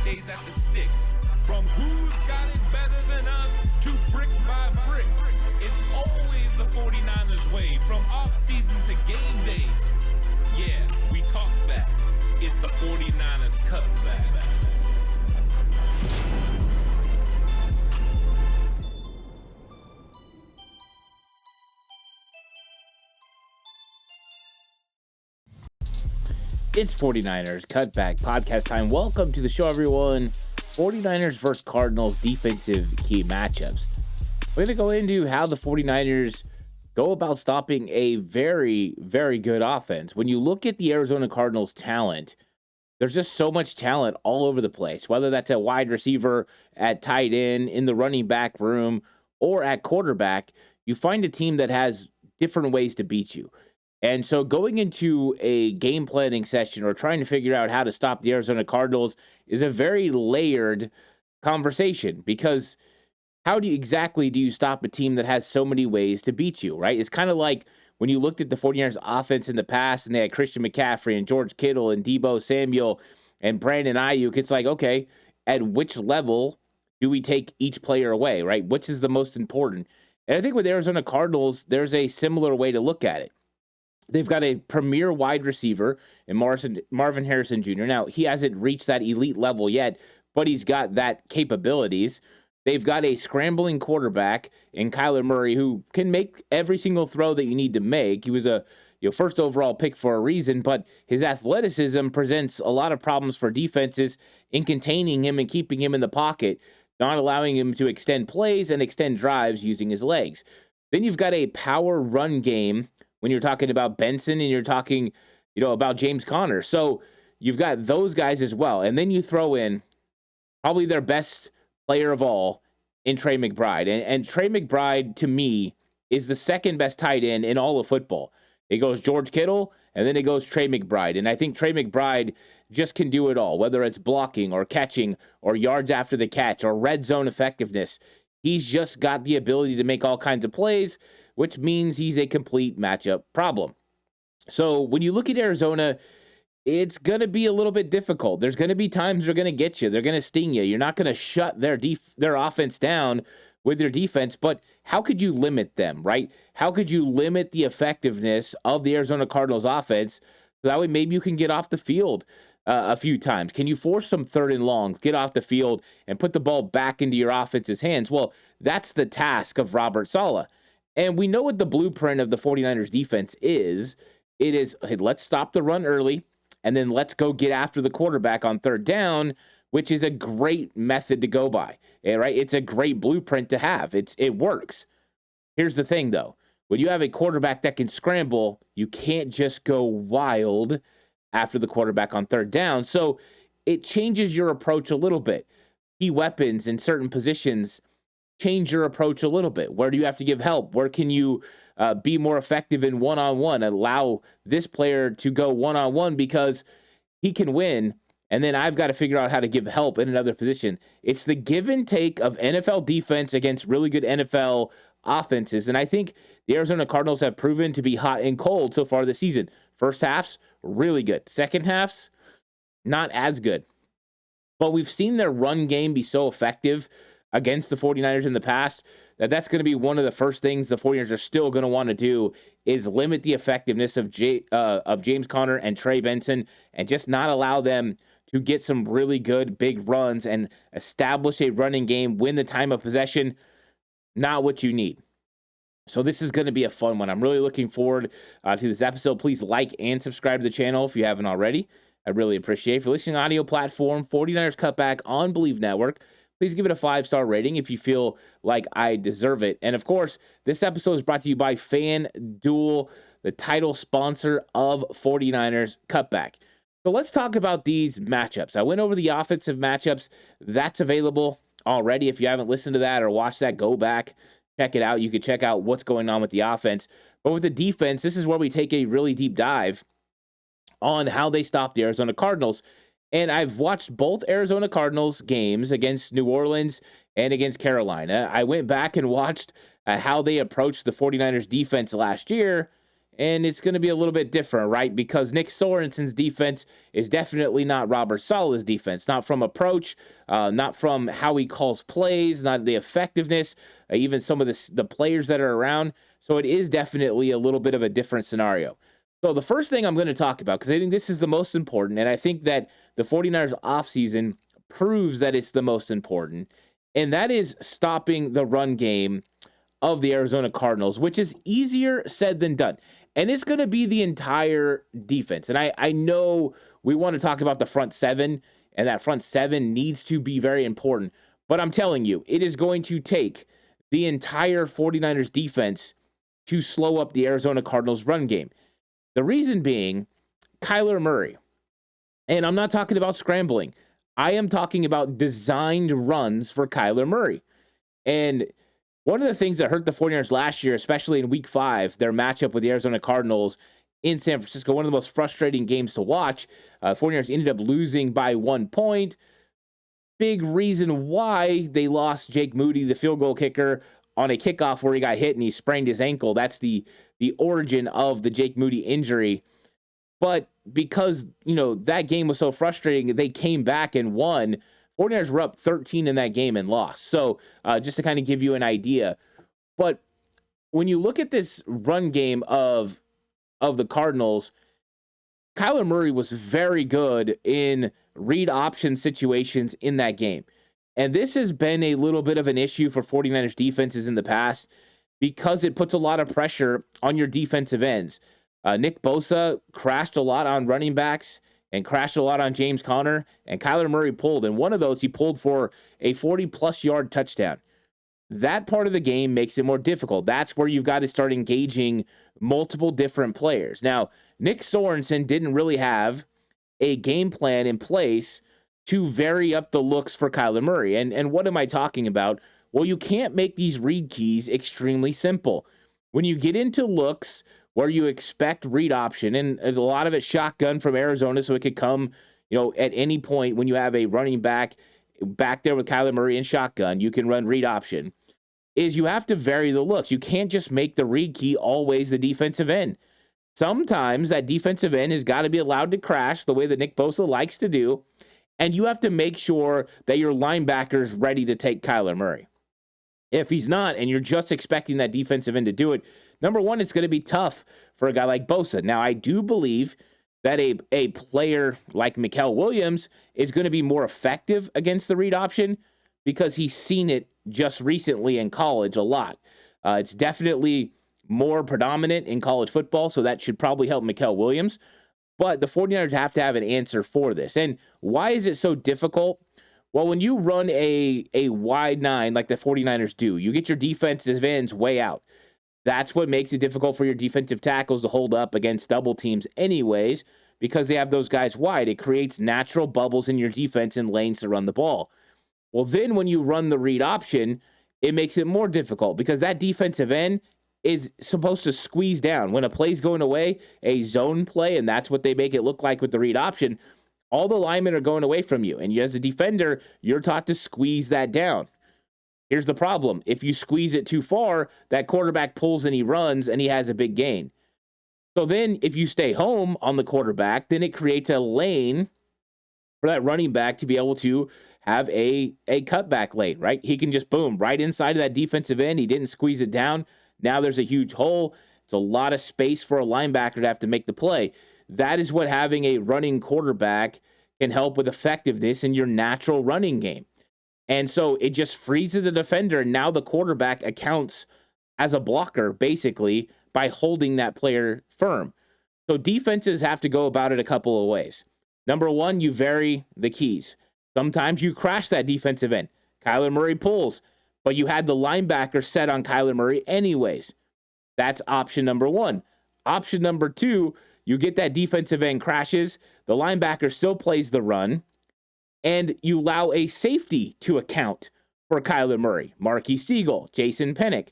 days at the stick. From who's got it better than us to brick by brick. It's always the 49ers way, from off-season to game day. Yeah, we talk back. It's the 49ers Cutback. It's 49ers Cutback podcast time. Welcome to the show, everyone. 49ers versus Cardinals defensive key matchups. We're going to go into how the 49ers go about stopping a very, very good offense. When you look at the Arizona Cardinals talent, there's just so much talent all over the place, whether that's a wide receiver, at tight end, in the running back room, or at quarterback. You find a team that has different ways to beat you. And so going into a game planning session or trying to figure out how to stop the Arizona Cardinals is a very layered conversation, because how do you stop a team that has so many ways to beat you, right? It's kind of like when you looked at the 49ers offense in the past and they had Christian McCaffrey and George Kittle and Deebo Samuel and Brandon Ayuk. It's like, okay, at which level do we take each player away, right? Which is the most important? And I think with Arizona Cardinals, there's a similar way to look at it. They've got a premier wide receiver in Marvin Harrison Jr. Now, he hasn't reached that elite level yet, but he's got that capabilities. They've got a scrambling quarterback in Kyler Murray who can make every single throw that you need to make. He was a first overall pick for a reason, but his athleticism presents a lot of problems for defenses in containing him and keeping him in the pocket, not allowing him to extend plays and extend drives using his legs. Then you've got a power run game when you're talking about Benson and you're talking, about James Conner. So you've got those guys as well. And then you throw in probably their best player of all in Trey McBride. And Trey McBride, to me, is the second best tight end in all of football. It goes George Kittle, and then it goes Trey McBride. And I think Trey McBride just can do it all, whether it's blocking or catching or yards after the catch or red zone effectiveness. He's just got the ability to make all kinds of plays, which means he's a complete matchup problem. So when you look at Arizona, it's going to be a little bit difficult. There's going to be times they're going to get you. They're going to sting you. You're not going to shut their offense down with their defense, but how could you limit them, right? How could you limit the effectiveness of the Arizona Cardinals offense? So that way maybe you can get off the field a few times. Can you force some third and long, get off the field, and put the ball back into your offense's hands? Well, that's the task of Robert Saleh. And we know what the blueprint of the 49ers defense is. It is, hey, let's stop the run early, and then let's go get after the quarterback on third down, which is a great method to go by, right? It's a great blueprint to have. It works. Here's the thing, though. When you have a quarterback that can scramble, you can't just go wild after the quarterback on third down. So it changes your approach a little bit. Key weapons in certain positions change your approach a little bit. Where do you have to give help? Where can you be more effective in one-on-one? Allow this player to go one-on-one because he can win, and then I've got to figure out how to give help in another position. It's the give and take of NFL defense against really good NFL offenses, and I think the Arizona Cardinals have proven to be hot and cold so far this season. First halves, really good. Second halves, not as good. But we've seen their run game be so effective against the 49ers in the past that's going to be one of the first things the 49ers are still going to want to do is limit the effectiveness of James Conner and Trey Benson and just not allow them to get some really good big runs and establish a running game, win the time of possession. Not what you need. So this is going to be a fun one. I'm really looking forward to this episode. Please like and subscribe to the channel if you haven't already. I really appreciate it. If you're listening on audio platform, 49ers Cutback on Believe Network, please give it a 5-star rating if you feel like I deserve it. And of course, this episode is brought to you by FanDuel, the title sponsor of 49ers Cutback. So let's talk about these matchups. I went over the offensive matchups. That's available already. If you haven't listened to that or watched that, go back, check it out. You can check out what's going on with the offense. But with the defense, this is where we take a really deep dive on how they stop the Arizona Cardinals. And I've watched both Arizona Cardinals games against New Orleans and against Carolina. I went back and watched how they approached the 49ers defense last year, And it's going to be a little bit different, right? Because Nick Sorensen's defense is definitely not Robert Saleh's defense, not from approach, not from how he calls plays, not the effectiveness, even some of the players that are around. So it is definitely a little bit of a different scenario. So the first thing I'm going to talk about, because I think this is the most important, and I think that the 49ers offseason proves that it's the most important, and that is stopping the run game of the Arizona Cardinals, which is easier said than done. And it's going to be the entire defense. And I know we want to talk about the front seven, and that front seven needs to be very important. But I'm telling you, it is going to take the entire 49ers defense to slow up the Arizona Cardinals run game. The reason being, Kyler Murray. And I'm not talking about scrambling. I am talking about designed runs for Kyler Murray. And one of the things that hurt the 49ers last year, especially in week 5, their matchup with the Arizona Cardinals in San Francisco, one of the most frustrating games to watch. 49ers ended up losing by 1 point. Big reason why they lost Jake Moody, the field goal kicker, on a kickoff where he got hit and he sprained his ankle. That's the origin of the Jake Moody injury. But because, that game was so frustrating, they came back and won. 49ers were up 13 in that game and lost. So just to kind of give you an idea. But when you look at this run game of the Cardinals, Kyler Murray was very good in read option situations in that game. And this has been a little bit of an issue for 49ers defenses in the past because it puts a lot of pressure on your defensive ends. Nick Bosa crashed a lot on running backs and crashed a lot on James Conner, and Kyler Murray pulled. And one of those, he pulled for a 40-plus yard touchdown. That part of the game makes it more difficult. That's where you've got to start engaging multiple different players. Now, Nick Sorensen didn't really have a game plan in place to vary up the looks for Kyler Murray. And what am I talking about? Well, you can't make these read keys extremely simple. When you get into looks where you expect read option, and a lot of it shotgun from Arizona, so it could come, at any point when you have a running back there with Kyler Murray in shotgun, you can run read option, is you have to vary the looks. You can't just make the read key always the defensive end. Sometimes that defensive end has got to be allowed to crash the way that Nick Bosa likes to do, and you have to make sure that your linebacker's ready to take Kyler Murray. If he's not, and you're just expecting that defensive end to do it, number one, it's going to be tough for a guy like Bosa. Now, I do believe that a player like Mikael Williams is going to be more effective against the read option because he's seen it just recently in college a lot. It's definitely more predominant in college football, so that should probably help Mikael Williams. But the 49ers have to have an answer for this. And why is it so difficult? Well, when you run a wide nine like the 49ers do, you get your defensive ends way out. That's what makes it difficult for your defensive tackles to hold up against double teams anyways, because they have those guys wide. It creates natural bubbles in your defense and lanes to run the ball. Well, then when you run the read option, it makes it more difficult because that defensive end is supposed to squeeze down. When a play's going away, a zone play, and that's what they make it look like with the read option, all the linemen are going away from you. And you, as a defender, you're taught to squeeze that down. Here's the problem. If you squeeze it too far, that quarterback pulls and he runs and he has a big gain. So then if you stay home on the quarterback, then it creates a lane for that running back to be able to have a cutback lane, right? He can just boom right inside of that defensive end. He didn't squeeze it down. Now there's a huge hole. It's a lot of space for a linebacker to have to make the play. That is what having a running quarterback can help with effectiveness in your natural running game. And so it just freezes the defender, and now the quarterback accounts as a blocker, basically, by holding that player firm. So defenses have to go about it a couple of ways. Number one, you vary the keys. Sometimes you crash that defensive end. Kyler Murray pulls, but you had the linebacker set on Kyler Murray anyways. That's option number one. Option number two, you get that defensive end crashes, the linebacker still plays the run, and you allow a safety to account for Kyler Murray, Marquis Siegel, Jason Pennick.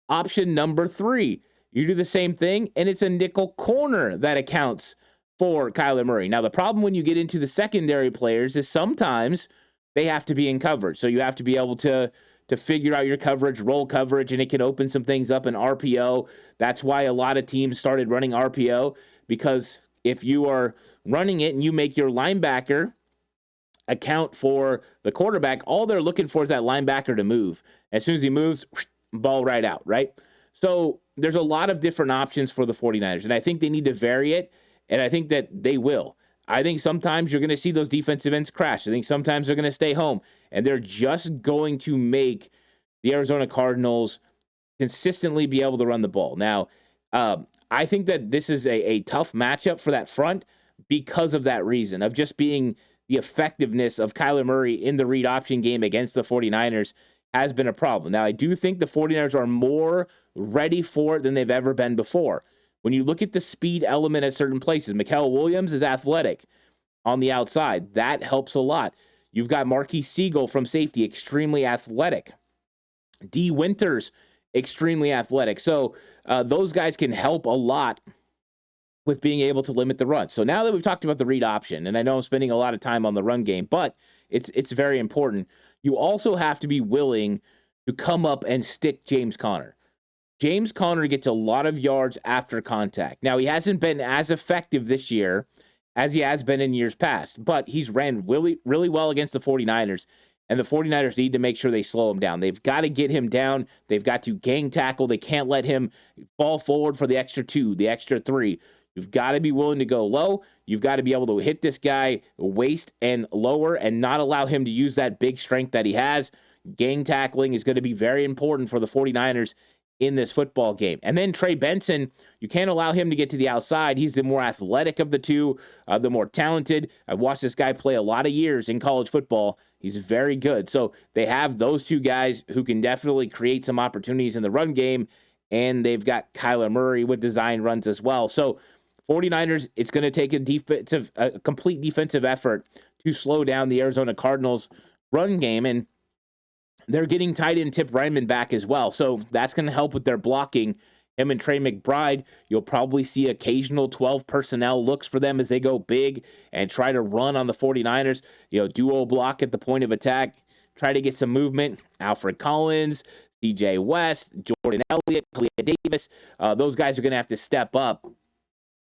Option number three, you do the same thing, and it's a nickel corner that accounts for Kyler Murray. Now, the problem when you get into the secondary players is sometimes they have to be in coverage. So you have to be able to to figure out your coverage, roll coverage, and it can open some things up in RPO. That's why a lot of teams started running RPO, because if you are running it and you make your linebacker account for the quarterback, all they're looking for is that linebacker to move. As soon as he moves, ball right out, right? So there's a lot of different options for the 49ers, and I think they need to vary it, and I think that they will. I think sometimes you're going to see those defensive ends crash. I think sometimes they're going to stay home, and they're just going to make the Arizona Cardinals consistently be able to run the ball. Now, I think that this is a tough matchup for that front because of that reason, of just being the effectiveness of Kyler Murray in the read option game against the 49ers has been a problem. Now, I do think the 49ers are more ready for it than they've ever been before. When you look at the speed element at certain places, Mikael Williams is athletic on the outside. That helps a lot. You've got Marquis Siegel from safety, extremely athletic. D. Winters, extremely athletic. So those guys can help a lot with being able to limit the run. So now that we've talked about the read option, and I know I'm spending a lot of time on the run game, but it's very important. You also have to be willing to come up and stick James Conner. James Conner gets a lot of yards after contact. Now, he hasn't been as effective this year as he has been in years past, but he's ran really, really well against the 49ers, and the 49ers need to make sure they slow him down. They've got to get him down. They've got to gang tackle. They can't let him fall forward for the extra 2, the extra 3. You've got to be willing to go low. You've got to be able to hit this guy waist and lower and not allow him to use that big strength that he has. Gang tackling is going to be very important for the 49ers in this football game. And then Trey Benson, you can't allow him to get to the outside. He's the more athletic of the two, the more talented. I've watched this guy play a lot of years in college football. He's very good. So they have those two guys who can definitely create some opportunities in the run game, and they've got Kyler Murray with design runs as well. So 49ers, it's going to take a complete defensive effort to slow down the Arizona Cardinals run game, and they're getting tight end Tip Reiman back as well. So that's going to help with their blocking. Him and Trey McBride, you'll probably see occasional 12 personnel looks for them as they go big and try to run on the 49ers, duo block at the point of attack, try to get some movement. Alfred Collins, DJ West, Jordan Elliott, Clea Davis, those guys are going to have to step up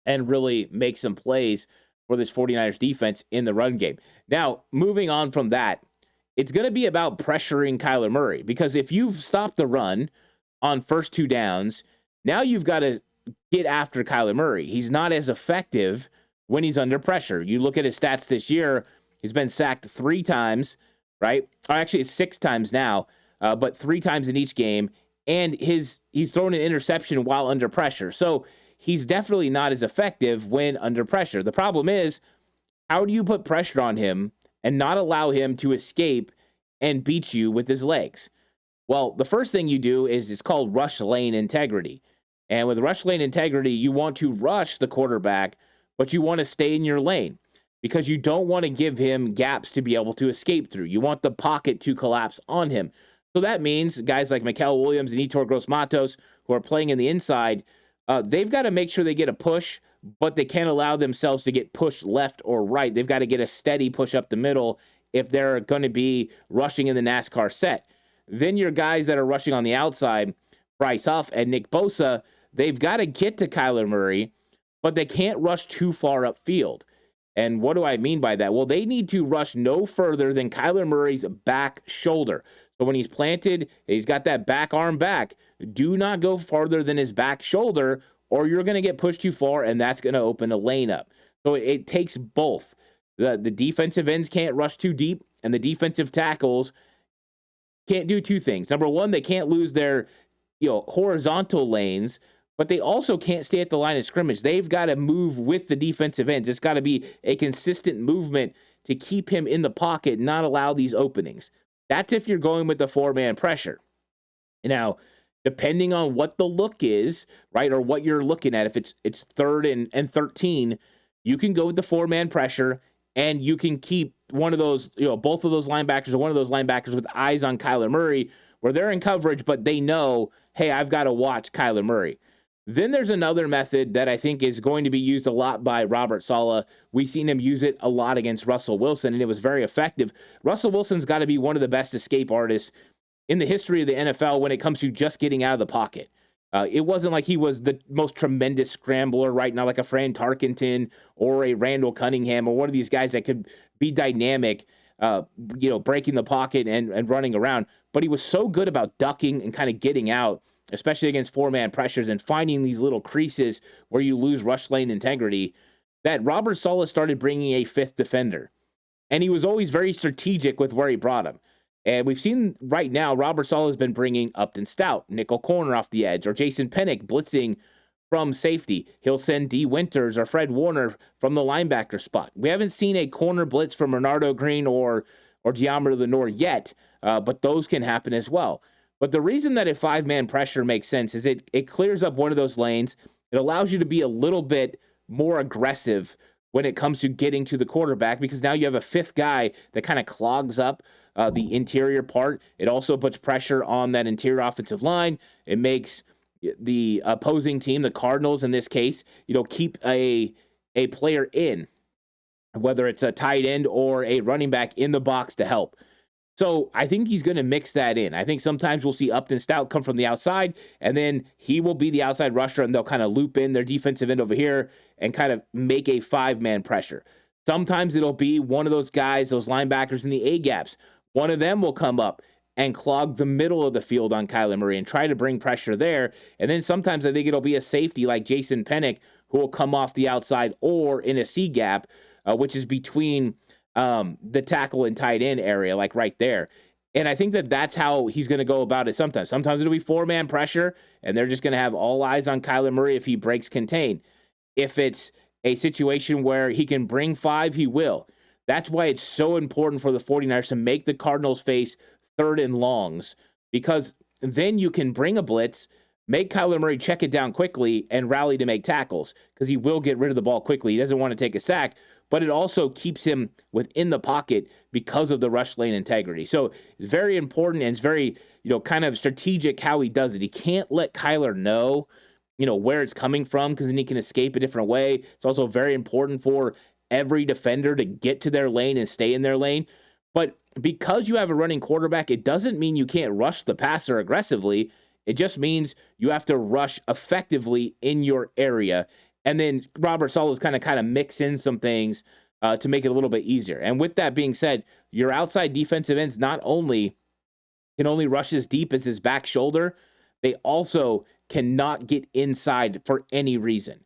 and really make some plays for this 49ers defense in the run game. Now, moving on from that, it's going to be about pressuring Kyler Murray, because if you've stopped the run on first 2 downs, now you've got to get after Kyler Murray. He's not as effective when he's under pressure. You look at his stats this year, he's been sacked 3 times, right? Or actually, it's 6 times now, but 3 times in each game, and he's thrown an interception while under pressure. So he's definitely not as effective when under pressure. The problem is, how do you put pressure on him and not allow him to escape and beat you with his legs? Well, the first thing you do is it's called rush lane integrity. And with rush lane integrity, you want to rush the quarterback, but you want to stay in your lane because you don't want to give him gaps to be able to escape through. You want the pocket to collapse on him. So that means guys like Mikael Williams and Yetur Gross-Matos, who are playing in the inside, they've got to make sure they get a push, but they can't allow themselves to get pushed left or right. They've got to get a steady push up the middle if they're going to be rushing in the NASCAR set. Then your guys that are rushing on the outside, Bryce Huff and Nick Bosa, they've got to get to Kyler Murray, but they can't rush too far upfield. And what do I mean by that? Well, they need to rush no further than Kyler Murray's back shoulder. So when he's planted, he's got that back arm back. Do not go farther than his back shoulder, or you're going to get pushed too far, and that's going to open a lane up. So it takes both. The defensive ends can't rush too deep, and the defensive tackles can't do 2 things. Number one, they can't lose their horizontal lanes, but they also can't stay at the line of scrimmage. They've got to move with the defensive ends. It's got to be a consistent movement to keep him in the pocket, not allow these openings. That's if you're going with the 4-man pressure. Now, depending on what the look is, right, or what you're looking at, if it's 3rd and 13, you can go with the 4-man pressure, and you can keep one of those, both of those linebackers or one of those linebackers with eyes on Kyler Murray, where they're in coverage, but they know, hey, I've got to watch Kyler Murray. Then there's another method that I think is going to be used a lot by Robert Saleh. We've seen him use it a lot against Russell Wilson, and it was very effective. Russell Wilson's got to be one of the best escape artists in the history of the NFL when it comes to just getting out of the pocket. It wasn't like he was the most tremendous scrambler right now, like a Fran Tarkenton or a Randall Cunningham or one of these guys that could be dynamic, breaking the pocket and running around. But he was so good about ducking and kind of getting out, especially against four-man pressures and finding these little creases where you lose rush lane integrity, that Robert Saleh started bringing a fifth defender. And he was always very strategic with where he brought him. And we've seen right now, Robert Saleh has been bringing Upton Stout, nickel corner off the edge, or Jason Pennick blitzing from safety. He'll send D. Winters or Fred Warner from the linebacker spot. We haven't seen a corner blitz from Bernardo Green or Deommodore Lenoir yet, but those can happen as well. But the reason that a five-man pressure makes sense is it clears up one of those lanes. It allows you to be a little bit more aggressive when it comes to getting to the quarterback, because now you have a fifth guy that kind of clogs up the interior part. It also puts pressure on that interior offensive line. It makes the opposing team, the Cardinals in this case, keep a player in, whether it's a tight end or a running back in the box to help. So I think he's going to mix that in. I think sometimes we'll see Upton Stout come from the outside, and then he will be the outside rusher, and they'll kind of loop in their defensive end over here and kind of make a five-man pressure. Sometimes it'll be one of those guys, those linebackers in the A-gaps. One of them will come up and clog the middle of the field on Kyler Murray and try to bring pressure there. And then sometimes I think it'll be a safety like Jason Pennick who will come off the outside or in a C-gap, which is between the tackle and tight end area, like right there. And I think that that's how he's going to go about it sometimes. Sometimes it'll be four-man pressure, and they're just going to have all eyes on Kyler Murray if he breaks contain. If it's a situation where he can bring five, he will. That's why it's so important for the 49ers to make the Cardinals face third and longs, because then you can bring a blitz, make Kyler Murray check it down quickly, and rally to make tackles, because he will get rid of the ball quickly. He doesn't want to take a sack, but it also keeps him within the pocket because of the rush lane integrity. So it's very important, and it's very, kind of strategic how he does it. He can't let Kyler know, where it's coming from, because then he can escape a different way. It's also very important for every defender to get to their lane and stay in their lane. But because you have a running quarterback, it doesn't mean you can't rush the passer aggressively. It just means you have to rush effectively in your area. And then Robert Saleh is kind of mix in some things to make it a little bit easier. And with that being said, your outside defensive ends can only rush as deep as his back shoulder. They also cannot get inside for any reason.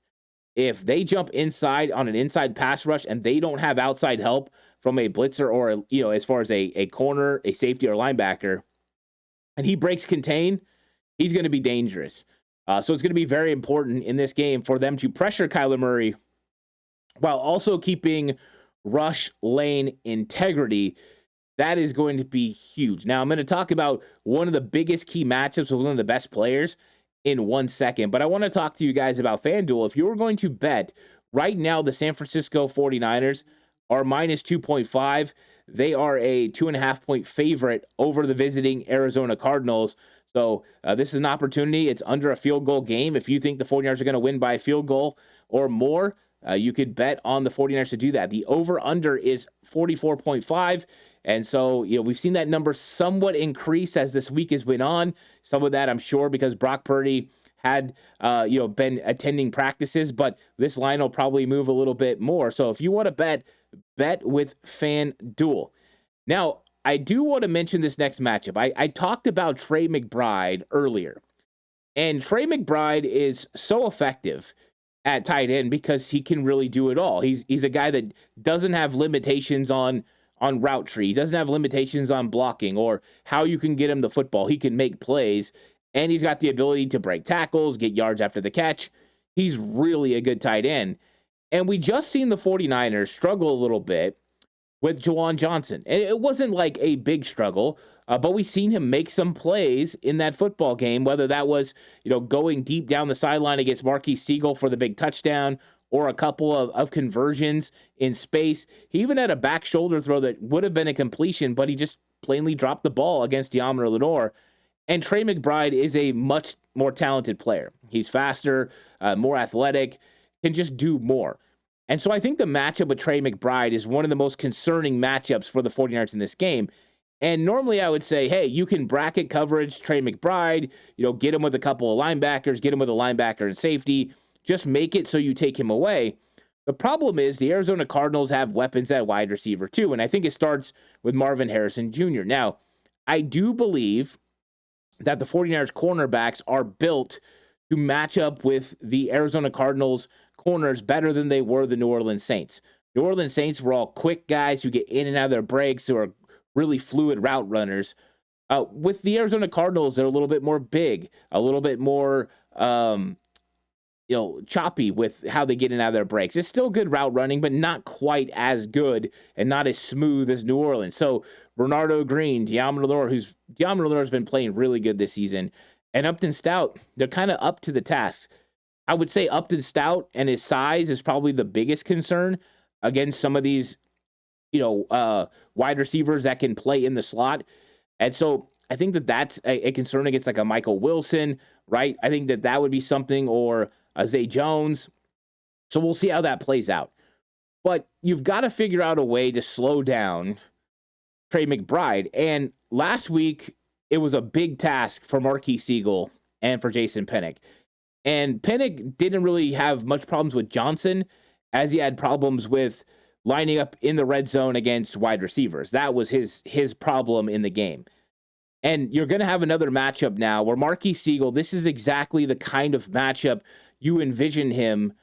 If they jump inside on an inside pass rush and they don't have outside help from a blitzer or, as far as a corner, a safety, or linebacker, and he breaks contain, he's going to be dangerous. So it's going to be very important in this game for them to pressure Kyler Murray while also keeping rush lane integrity. That is going to be huge. Now, I'm going to talk about one of the biggest key matchups with one of the best players in 1 second, but I want to talk to you guys about FanDuel. If you were going to bet right now, the San Francisco 49ers are minus 2.5. They are a 2.5-point favorite over the visiting Arizona Cardinals. So this is an opportunity. It's under a field goal game. If you think the 49ers are going to win by a field goal or more, you could bet on the 49ers to do that. The over-under is 44.5. And so, we've seen that number somewhat increase as this week has went on. Some of that, I'm sure, because Brock Purdy had, been attending practices, but this line will probably move a little bit more. So if you want to bet with FanDuel. Now, I do want to mention this next matchup. I talked about Trey McBride earlier, and Trey McBride is so effective at tight end because he can really do it all. He's a guy that doesn't have limitations on route tree. He doesn't have limitations on blocking or how you can get him the football. He can make plays, and he's got the ability to break tackles, get yards after the catch. He's really a good tight end. And we just seen the 49ers struggle a little bit with Juwan Johnson. It wasn't like a big struggle, but we seen him make some plays in that football game, whether that was, going deep down the sideline against Marquise Siegel for the big touchdown or a couple of conversions in space. He even had a back shoulder throw that would have been a completion, but he just plainly dropped the ball against Deommodore Lenoir. And Trey McBride is a much more talented player. He's faster, more athletic, can just do more. And so I think the matchup with Trey McBride is one of the most concerning matchups for the 49ers in this game. And normally I would say, hey, you can bracket coverage Trey McBride, get him with a couple of linebackers, get him with a linebacker and safety, just make it so you take him away. The problem is the Arizona Cardinals have weapons at wide receiver too, and I think it starts with Marvin Harrison Jr. Now, I do believe that the 49ers cornerbacks are built to match up with the Arizona Cardinals corners better than they were the New Orleans Saints. New Orleans Saints were all quick guys who get in and out of their breaks, who are really fluid route runners. With the Arizona Cardinals, they're a little bit more big, a little bit more choppy with how they get in and out of their breaks. It's still good route running, but not quite as good and not as smooth as New Orleans. So Bernardo Green, Deommodore has been playing really good this season, and Upton Stout, they're kind of up to the task. I would say Upton Stout and his size is probably the biggest concern against some of these, wide receivers that can play in the slot. And so I think that that's a concern against like a Michael Wilson, right? I think that would be something, or a Zay Jones. So we'll see how that plays out. But you've got to figure out a way to slow down Trey McBride. And last week, it was a big task for Marquis Siegel and for Jason Pennick. And Pennick didn't really have much problems with Johnson, as he had problems with lining up in the red zone against wide receivers. That was his problem in the game. And you're going to have another matchup now where Marquis Siegel, this is exactly the kind of matchup you envision him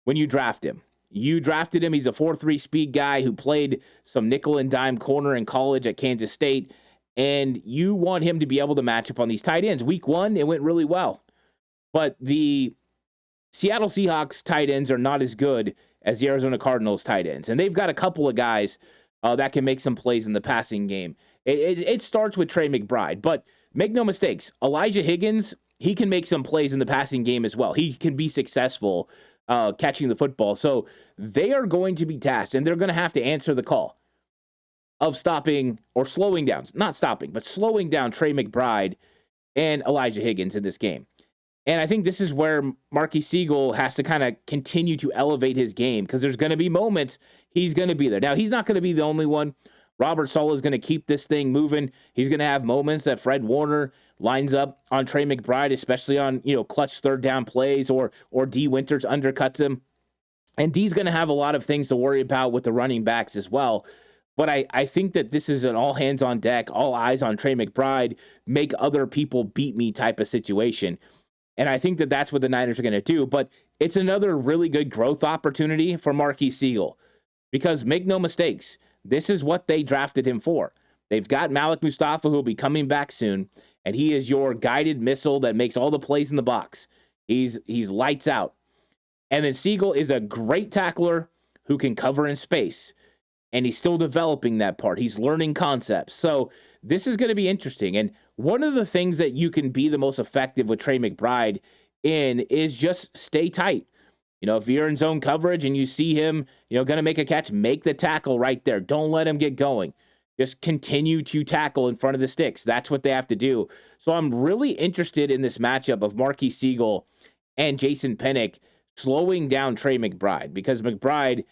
when you draft him. You drafted him. He's a 4.3 speed guy who played some nickel and dime corner in college at Kansas State. And you want him to be able to match up on these tight ends. Week 1, it went really well. But the Seattle Seahawks tight ends are not as good as the Arizona Cardinals tight ends. And they've got a couple of guys that can make some plays in the passing game. It starts with Trey McBride, but make no mistakes, Elijah Higgins, he can make some plays in the passing game as well. He can be successful catching the football. So they are going to be tasked, and they're going to have to answer the call of stopping or slowing down, not stopping, but slowing down Trey McBride and Elijah Higgins in this game. And I think this is where Marquis Siegel has to kind of continue to elevate his game, because there's going to be moments he's going to be there. Now, he's not going to be the only one. Robert Saleh is going to keep this thing moving. He's going to have moments that Fred Warner lines up on Trey McBride, especially on, clutch third down plays, or D Winters undercuts him. And D's going to have a lot of things to worry about with the running backs as well. But I think that this is an all hands on deck, all eyes on Trey McBride, make other people beat me type of situation. And I think that that's what the Niners are going to do. But it's another really good growth opportunity for Marquis Siegel, because make no mistakes, this is what they drafted him for. They've got Malik Mustafa, who will be coming back soon, and he is your guided missile that makes all the plays in the box. He's lights out. And then Siegel is a great tackler who can cover in space, and he's still developing that part. He's learning concepts. So this is going to be interesting. And one of the things that you can be the most effective with Trey McBride in is just stay tight. If you're in zone coverage and you see him, going to make a catch, make the tackle right there. Don't let him get going. Just continue to tackle in front of the sticks. That's what they have to do. So I'm really interested in this matchup of Marquis Siegel and Jason Pennick slowing down Trey McBride, because McBride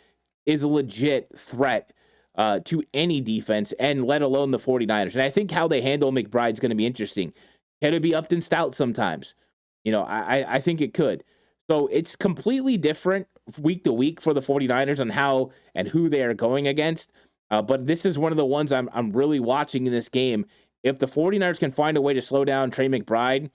is a legit threat to any defense, and let alone the 49ers. And I think how they handle McBride is going to be interesting. Can it be Upton Stout sometimes? I think it could. So it's completely different week to week for the 49ers on how and who they are going against. But this is one of the ones I'm really watching in this game. If the 49ers can find a way to slow down Trey McBride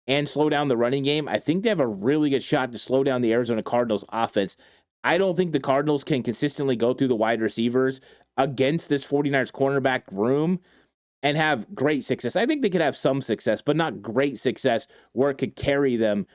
and slow down the running game, I think they have a really good shot to slow down the Arizona Cardinals offense. I don't think the Cardinals can consistently go through the wide receivers against this 49ers cornerback room and have great success. I think they could have some success, but not great success where it could carry them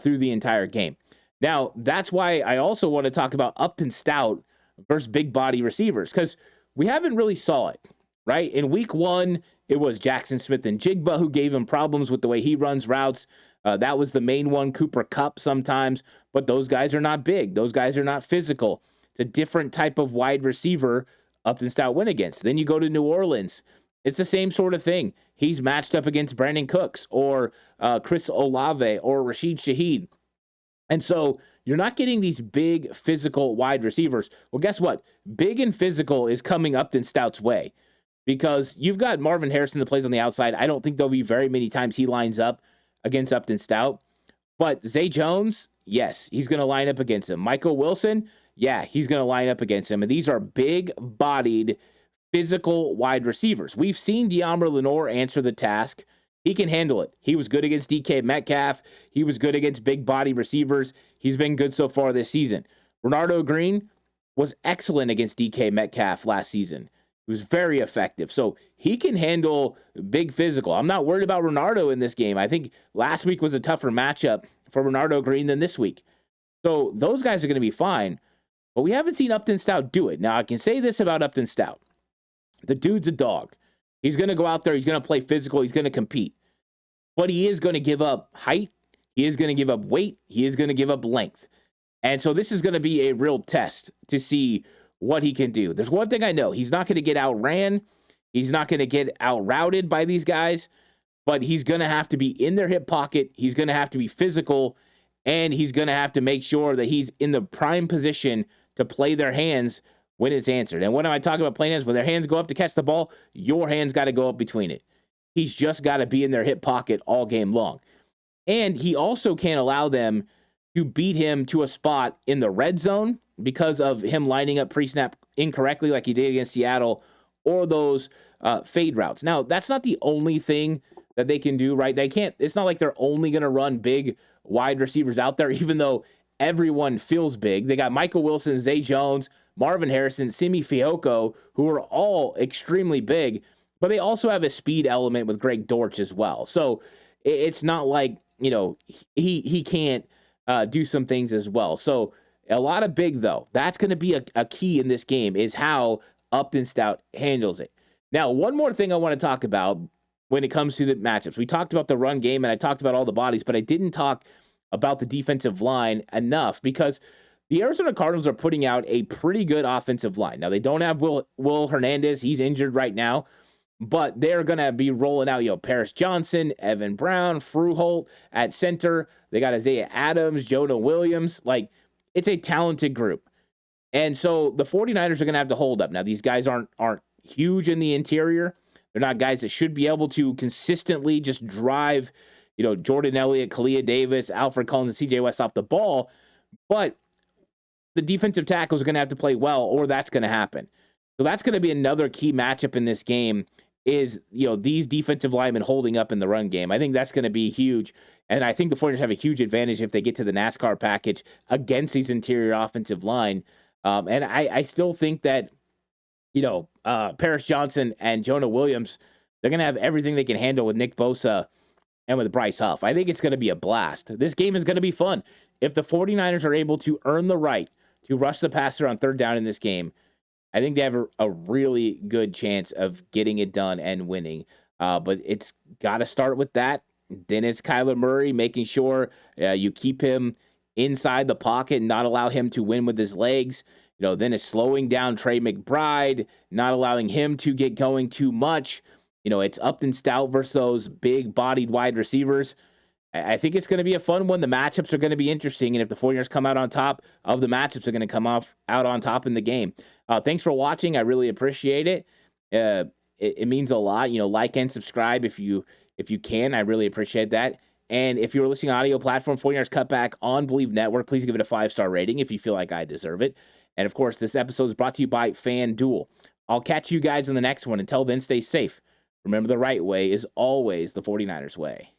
through the entire game. Now, that's why I also want to talk about Upton Stout versus big body receivers, because we haven't really saw it, right? In week 1, it was Jackson Smith and Jigba who gave him problems with the way he runs routes. That was the main one, Cooper Kupp sometimes, but those guys are not big. Those guys are not physical. It's a different type of wide receiver Upton Stout went against. Then you go to New Orleans. It's the same sort of thing. He's matched up against Brandon Cooks or Chris Olave or Rashid Shaheed. And so you're not getting these big physical wide receivers. Well, guess what? Big and physical is coming Upton Stout's way. because you've got Marvin Harrison that plays on the outside. I don't think there'll be very many times he lines up against Upton Stout. But Zay Jones, yes, he's going to line up against him. Michael Wilson, yeah, he's going to line up against him. And these are big-bodied, physical wide receivers. We've seen De'Amar Lenore answer the task. He can handle it. He was good against DK Metcalf. He was good against big-body receivers. He's been good so far this season. Renardo Green was excellent against DK Metcalf last season. He was very effective. So he can handle big physical. I'm not worried about Renardo in this game. I think last week was a tougher matchup for Renardo Green than this week. So those guys are going to be fine. But we haven't seen Upton Stout do it. Now, I can say this about Upton Stout. The dude's a dog. He's going to go out there. He's going to play physical. He's going to compete. But he is going to give up height. He is going to give up weight. He is going to give up length. And so this is going to be a real test to see what he can do. There's one thing I know. He's not going to get outran. He's not going to get outrouted by these guys, but he's going to have to be in their hip pocket. He's going to have to be physical, and he's going to have to make sure that he's in the prime position to play their hands when it's answered. And what am I talking about playing hands? When their hands go up to catch the ball, your hands got to go up between it. He's just got to be in their hip pocket all game long. And he also can't allow them to beat him to a spot in the red zone because of him lining up pre-snap incorrectly like he did against Seattle, or those fade routes. Now, that's not the only thing that they can do, right? It's not like they're only going to run big wide receivers out there, even though everyone feels big. They got Michael Wilson, Zay Jones, Marvin Harrison, Simi Fehoko, who are all extremely big, but they also have a speed element with Greg Dortch as well. So it's not like, he can't do some things as well. So a lot of big, though. That's going to be a key in this game, is how Upton Stout handles it. Now, one more thing I want to talk about when it comes to the matchups. We talked about the run game, and I talked about all the bodies, but I didn't talk about the defensive line enough, because the Arizona Cardinals are putting out a pretty good offensive line. Now, they don't have Will Hernandez. He's injured right now, but they're going to be rolling out, Paris Johnson, Evan Brown, Fruholt at center. They got Isaiah Adams, Jonah Williams. It's a talented group. And so the 49ers are going to have to hold up. Now, these guys aren't huge in the interior. They're not guys that should be able to consistently just drive, Jordan Elliott, Kalia Davis, Alfred Collins, and CJ West off the ball. But the defensive tackles are going to have to play well, or that's going to happen. So that's going to be another key matchup in this game, is, these defensive linemen holding up in the run game. I think that's going to be huge. And I think the 49ers have a huge advantage if they get to the NASCAR package against these interior offensive line. And I still think that, Paris Johnson and Jonah Williams, they're going to have everything they can handle with Nick Bosa and with Bryce Huff. I think it's going to be a blast. This game is going to be fun. If the 49ers are able to earn the right to rush the passer on third down in this game, I think they have a really good chance of getting it done and winning. But it's got to start with that. Then it's Kyler Murray making sure you keep him inside the pocket and not allow him to win with his legs. Then it's slowing down Trey McBride, not allowing him to get going too much. It's Upton Stout versus those big-bodied wide receivers. I think it's going to be a fun one. The matchups are going to be interesting, and if the 49ers come out on top of the matchups, are going to come out on top in the game. Thanks for watching. I really appreciate it. It means a lot. Like and subscribe if you can. I really appreciate that. And if you're listening on audio platform, 49ers Cutback on Believe Network, please give it a 5-star rating if you feel like I deserve it. And, of course, this episode is brought to you by FanDuel. I'll catch you guys in the next one. Until then, stay safe. Remember, the right way is always the 49ers way.